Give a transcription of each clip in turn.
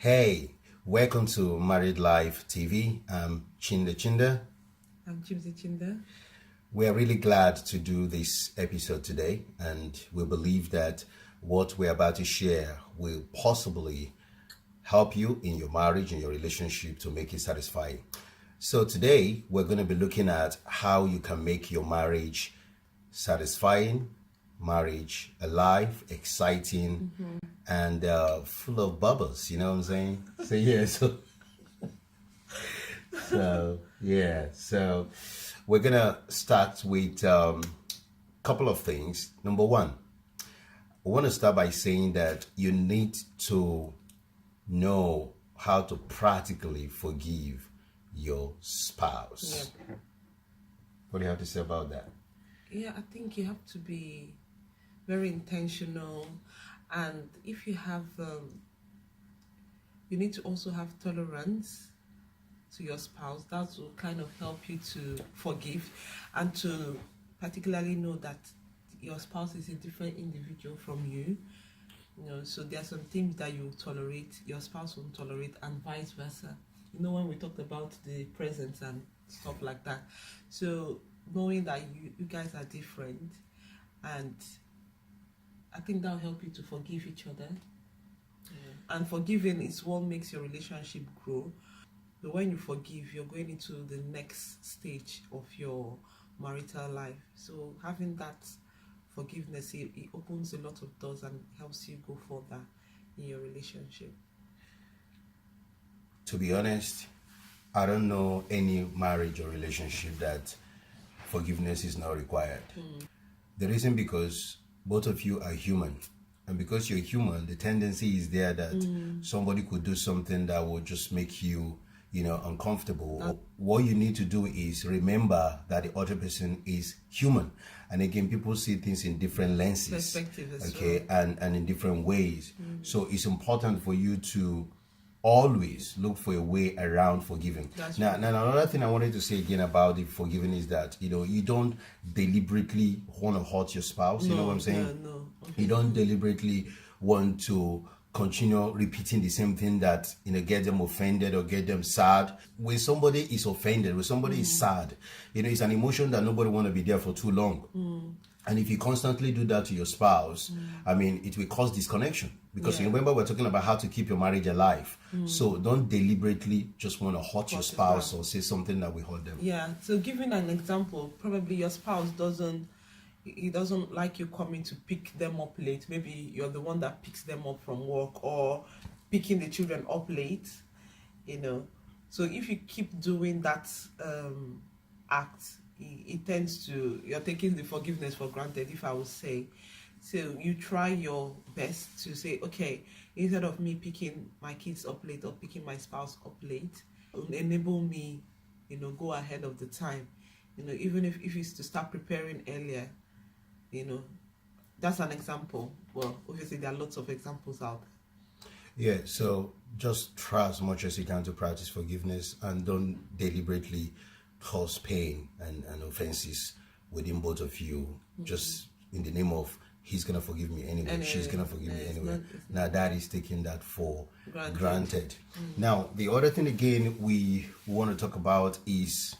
Hey, welcome to Married Life TV. I'm Chinda Chinda. I'm Chimzi Chinda. We are really glad to do this episode today, and we believe that what we're about to share will possibly help you in your marriage and your relationship to make it satisfying. So today we're going to be looking at how you can make your marriage satisfying, marriage alive, exciting, and full of bubbles. You know what I'm saying? So yeah, so we're gonna start with a couple of things. Number one, I want to start by saying that you need to know how to practically forgive your spouse. Yeah. What do you have to say about that? Yeah, I think you have to be very intentional, and if you have, you need to also have tolerance to your spouse. That will kind of help you to forgive and to particularly know that your spouse is a different individual from you. So there are some things that you tolerate, your spouse won't tolerate, and vice versa. When we talked about the presence and stuff like that. So knowing that you guys are different, and I think that'll help you to forgive each other. And forgiving is what makes your relationship grow. So when you forgive, you're going into the next stage of your marital life. So having that forgiveness, it opens a lot of doors and helps you go further in your relationship. To be honest, I don't know any marriage or relationship that forgiveness is not required. The reason because both of you are human. And because you're human, the tendency is there that somebody could do something that will just make you, uncomfortable. What you need to do is remember that the other person is human. And again, people see things in different lenses. Perspective as okay, and in different ways. So it's important for you to always look for a way around forgiving. Now, another thing I wanted to say again about the forgiving is that you don't deliberately want to hurt your spouse. You know what I'm saying? No. You don't deliberately want to continue repeating the same thing that get them offended or get them sad. When somebody is offended, when somebody is sad, it's an emotion that nobody want to be there for too long. And if you constantly do that to your spouse, it will cause disconnection. Because remember, we're talking about how to keep your marriage alive. So don't deliberately just want to hurt your spouse or say something that will hurt them. Yeah. So giving an example, probably your spouse doesn't like you coming to pick them up late. Maybe you're the one that picks them up from work, or picking the children up late. So if you keep doing that act, it tends to, you're taking the forgiveness for granted, if I would say. So you try your best to say, okay, instead of me picking my kids up late or picking my spouse up late, enable me, go ahead of the time. Even if it's to start preparing earlier, that's an example. Well, obviously there are lots of examples out there. Yeah, so just try as much as you can to practice forgiveness, and don't deliberately cause pain and offenses within both of you, just in the name of he's gonna forgive me anyway, she's gonna forgive me anyway. Now that is taking that for granted. Now the other thing again we want to talk about is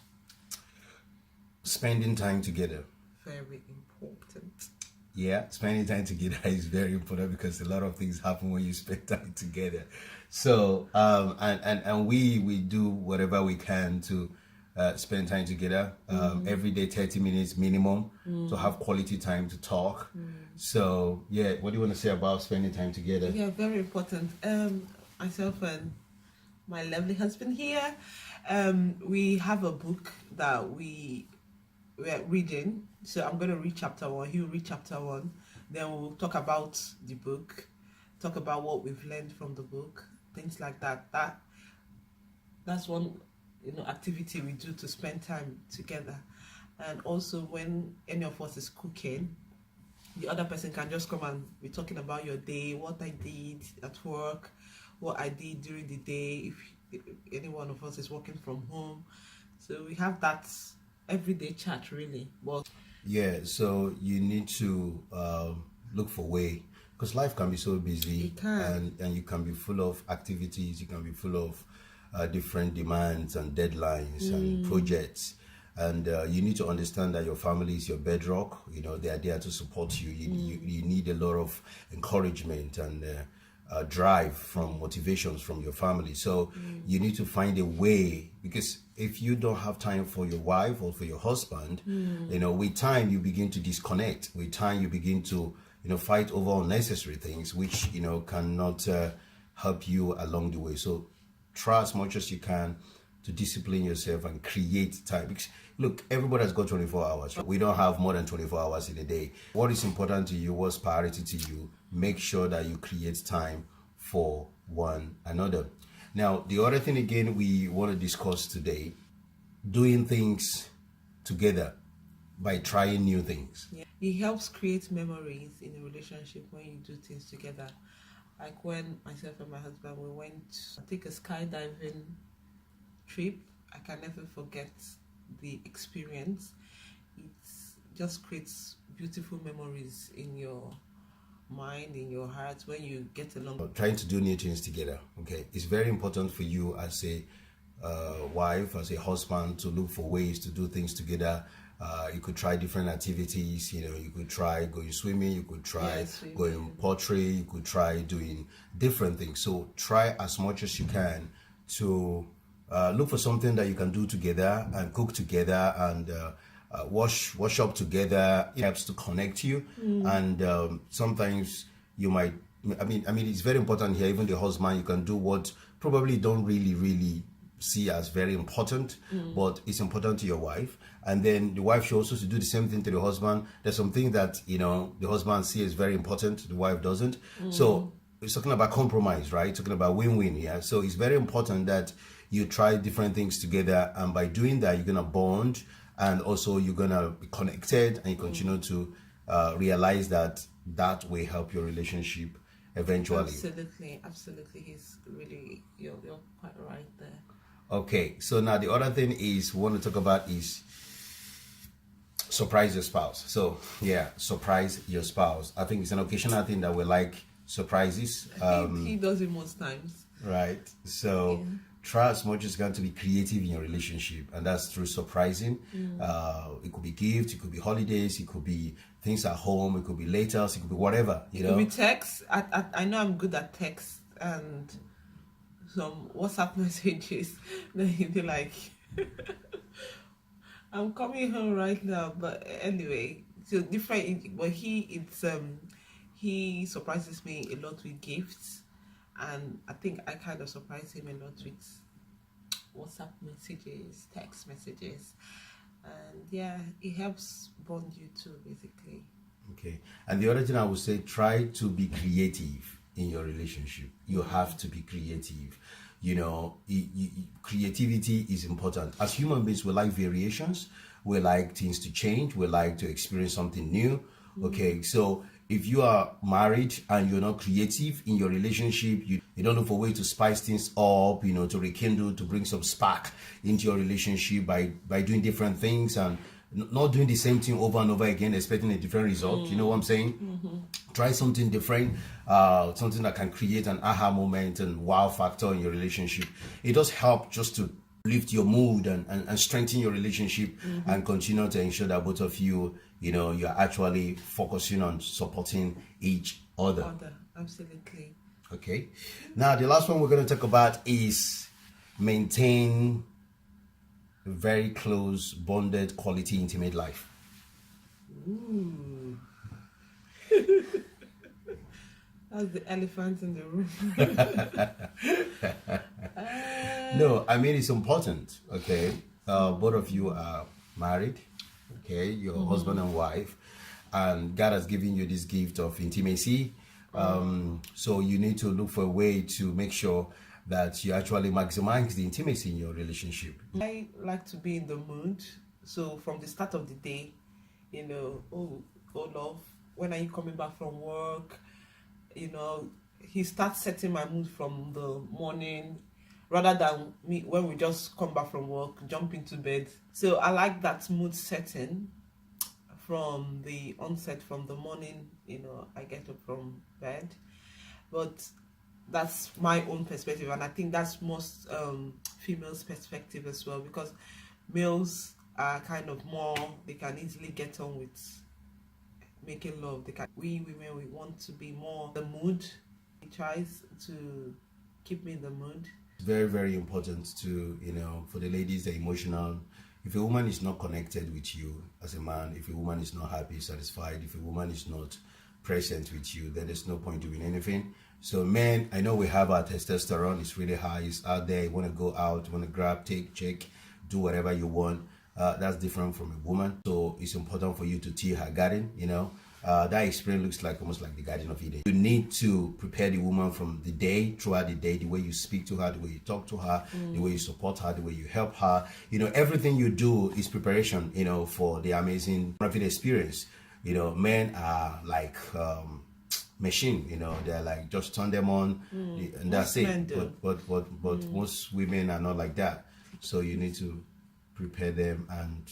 spending time together. Very important. Yeah, spending time together is very important, because a lot of things happen when you spend time together. So and we do whatever we can to spend time together, every day, 30 minutes minimum, to have quality time to talk. So yeah, what do you want to say about spending time together? Yeah, very important. Myself and my lovely husband here, we have a book that we're reading. So I'm going to read chapter 1, he'll read chapter 1, then we'll talk about the book, talk about what we've learned from the book, things like that. That's one activity we do to spend time together. And also, when any of us is cooking, the other person can just come and be talking about your day, what I did at work, what I did during the day, if any one of us is working from home. So we have that everyday chat, really. Well, Yeah, so you need to look for way because life can be so busy, It can. and you can be full of activities, you can be full of different demands and deadlines and projects. And you need to understand that your family is your bedrock. You know, they are there to support you. You need a lot of encouragement and drive from motivations from your family. So you need to find a way, because if you don't have time for your wife or for your husband, you know, with time you begin to disconnect. With time you begin to, you know, fight over unnecessary things, which, you know, cannot help you along the way. So try as much as you can to discipline yourself and create time. Because look, everybody has got 24 hours. We don't have more than 24 hours in a day. What is important to you, what's priority to you, make sure that you create time for one another. Now, the other thing again we want to discuss today, doing things together by trying new things. Yeah. It helps create memories in a relationship when you do things together. Like when myself and my husband, we went to take a skydiving trip. I can never forget the experience. It just creates beautiful memories in your mind, in your heart, when you get along. Trying to do new things together, okay? It's very important for you as a wife, as a husband, to look for ways to do things together. You could try different activities. You know, you could try going swimming, you could try going pottery, you could try doing different things. So try as much as you can to look for something that you can do together and cook together and wash up together. It helps to connect you. And sometimes you might, I mean it's very important here. Even the husband, you can do what probably don't really see as very important, but it's important to your wife. And then the wife should also do the same thing to the husband. There's something that, you know, the husband sees as very important, the wife doesn't. So it's talking about compromise, right? Talking about win-win. Yeah. So it's very important that you try different things together, and by doing that, you're gonna bond, and also you're gonna be connected, and you continue to realize that will help your relationship eventually. Absolutely. He's really, you're quite right there. Okay, so now the other thing is we want to talk about is surprise your spouse. So yeah, surprise your spouse. I think it's an occasional thing that we like surprises. He does it most times. Right. So try as much as you can to be creative in your relationship, and that's through surprising. It could be gifts, it could be holidays, it could be things at home, it could be letters, it could be whatever. You know, it could be text. I know I'm good at text and some WhatsApp messages. Then he'd be like, "I'm coming home right now." But anyway, so different. But he surprises me a lot with gifts, and I think I kind of surprise him a lot with WhatsApp messages, text messages, and yeah, it helps bond you too, basically. Okay. And the other thing I would say, try to be creative in your relationship. You have to be creative. You know, creativity is important. As human beings, we like variations. We like things to change. We like to experience something new. Okay, so if you are married and you're not creative in your relationship, you don't look for a way to spice things up, you know, to rekindle, to bring some spark into your relationship by doing different things and not doing the same thing over and over again, expecting a different result. You know what I'm saying? Try something different, something that can create an aha moment and wow factor in your relationship. It does help just to lift your mood and strengthen your relationship and continue to ensure that both of you, you know, you're actually focusing on supporting each other. Absolutely. Okay. Now, the last one we're going to talk about is maintain a very close, bonded, quality, intimate life. Ooh. That's the elephant in the room. No, I mean, it's important. Okay. Both of you are married. Okay. Your husband and wife. And God has given you this gift of intimacy. So you need to look for a way to make sure that you actually maximize the intimacy in your relationship. I like to be in the mood. So from the start of the day, you know, oh love, when are you coming back from work? You know, he starts setting my mood from the morning rather than me when we just come back from work, jump into bed. So I like that mood setting from the onset, from the morning, I get up from bed. But that's my own perspective, and I think that's most females' perspective as well, because males are kind of more, they can easily get on with making love. We women, we want to be more the mood. He tries to keep me in the mood. It's very, very important to, for the ladies, the emotional. If a woman is not connected with you as a man, if a woman is not happy, satisfied, if a woman is not present with you, then there's no point doing anything. So men, I know we have our testosterone, it's really high, it's out there, you want to go out, you want to grab, take, check, do whatever you want. That's different from a woman. So it's important for you to till her garden, that experience looks like almost like the Garden of Eden. You need to prepare the woman from the day, throughout the day, the way you speak to her, the way you talk to her, the way you support her, the way you help her. Everything you do is preparation, for the amazing experience. Men are like machine, they're like just turn them on and that's it. But most women are not like that. So you need to prepare them and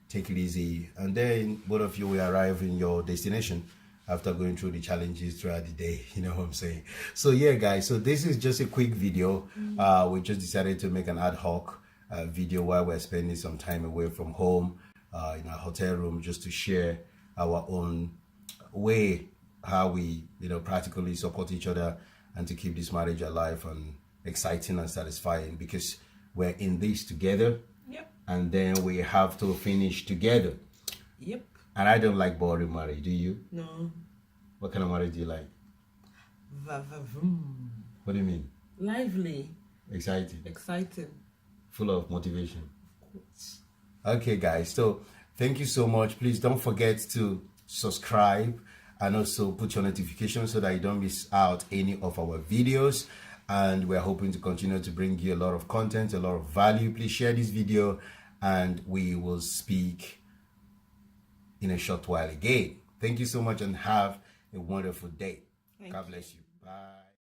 take it easy, and then both of you will arrive in your destination after going through the challenges throughout the day. You know what I'm saying? So yeah, guys, so this is just a quick video. We just decided to make an ad hoc video while we're spending some time away from home in our hotel room, just to share our own way how we practically support each other and to keep this marriage alive and exciting and satisfying, because we're in this together. Yep. And then we have to finish together. Yep. And I don't like boring marriage, do you? No. What kind of marriage do you like? Va-va-voom. What do you mean? Lively. Exciting. Exciting. Full of motivation. Okay, guys. So thank you so much. Please don't forget to subscribe and also put your notifications so that you don't miss out any of our videos. And we're hoping to continue to bring you a lot of content, a lot of value. Please share this video and we will speak in a short while again. Thank you so much and have a wonderful day. God bless you. Bye.